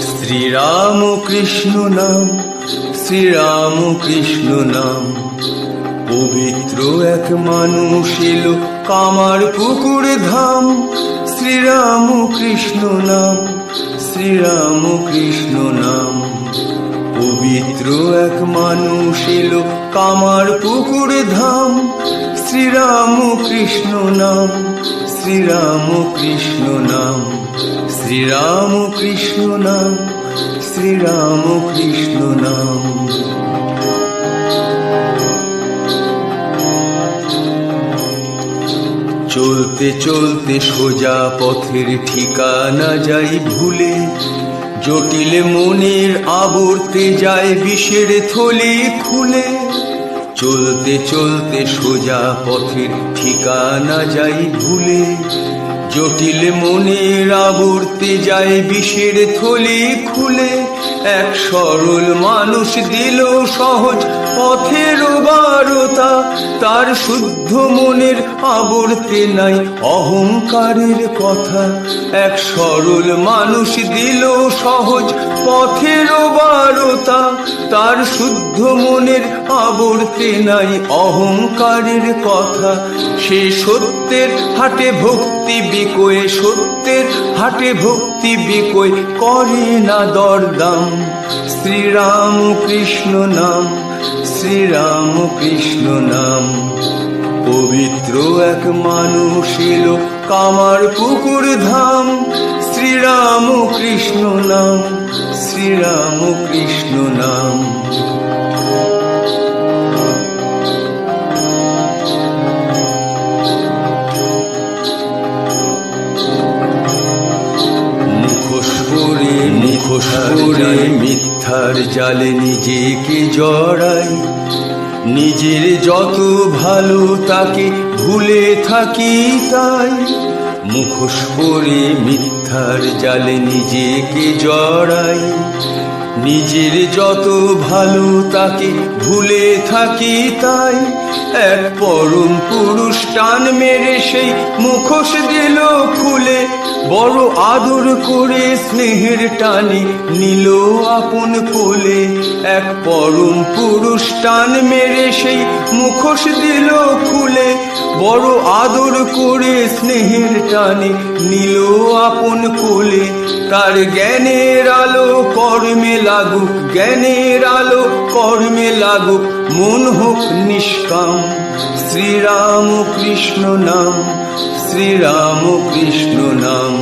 শ্রীরাম কৃষ্ণ নাম, শ্রীরাম কৃষ্ণ নাম। পবিত্র এক মানুষ এলো কামার পুকুর ধাম। শ্রীরাম কৃষ্ণ নাম, শ্রীরাম কৃষ্ণ নাম। পবিত্র এক মানুষ এলো কামার পুকুর ধাম। শ্রীরাম কৃষ্ণ নাম, শ্রীরাম কৃষ্ণ নাম। শ্রীরাম কৃষ্ণ নাম, শ্রীরাম কৃষ্ণ নাম। চলতে চলতে সোজা পথের ঠিকানা যাই ভুলে, জটিল মনের আবর্তে যায় বিষের থলি খুলে। চলতে চলতে সোজা পথের ঠিকানা যাই ভুলে, জটিল মনের আবর্তে যায় বিষের থলি খুলে। এক সরল মানুষ দিল সহজ পথের বারতা, তার শুদ্ধ মনের আবর্তে নাই অহংকারের কথা। এক সরল মানুষ দিল সহজ পথের বারতা, তার শুদ্ধ মনের আবর্তে নাই অহংকারের কথা। সে সত্যের হাটে ভক্তি বিকয়ে, সত্যের হাটে ভক্তি বিকয় করে না দরদাম। শ্রীরাম কৃষ্ণ নাম, শ্রীরাম কৃষ্ণ নাম। পবিত্র এক মানুষ এলো কামার পুকুর ধাম। শ্রীরাম কৃষ্ণ নাম, শ্রীরাম কৃষ্ণ নাম। মুখোশ পরে মিথ্যার জালে নিজেকে জড়াই, নিজের যত ভালো তাকে ভুলে থাকি তাই। মুখোশ পরে মিথ্যার জালে নিজেকে জড়াই, নিজের যত ভালো তাকে ভুলে থাকি তাই। এক পরম পুরুষ টান মেরে সেই মুখোশ দিল খুলে, বড় আদর করে স্নেহের টানে নিল আপন কোলে। এক পরম পুরুষ টান মেরে সেই মুখোশ দিল খুলে, বড় আদর করে স্নেহের টানে নিল আপন কোলে। তার জ্ঞানের আলো কর্মে লাগুক, জ্ঞানের আলো কর্মে লাগুক, মন হোক নিষ্কাম। শ্রীরাম কৃষ্ণ নাম, শ্রীরাম কৃষ্ণ নাম।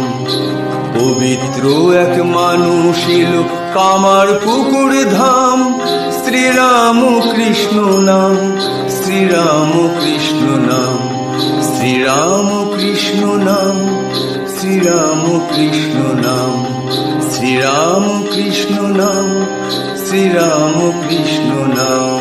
পবিত্র এক মানুষ এলো কামার পুকুর ধাম। শ্রীরাম কৃষ্ণ নাম, শ্রীরাম কৃষ্ণ নাম। শ্রীরাম কৃষ্ণ নাম, শ্রীরাম কৃষ্ণ নাম। শ্রীরাম কৃষ্ণ নাম, শ্রীরাম কৃষ্ণ নাম।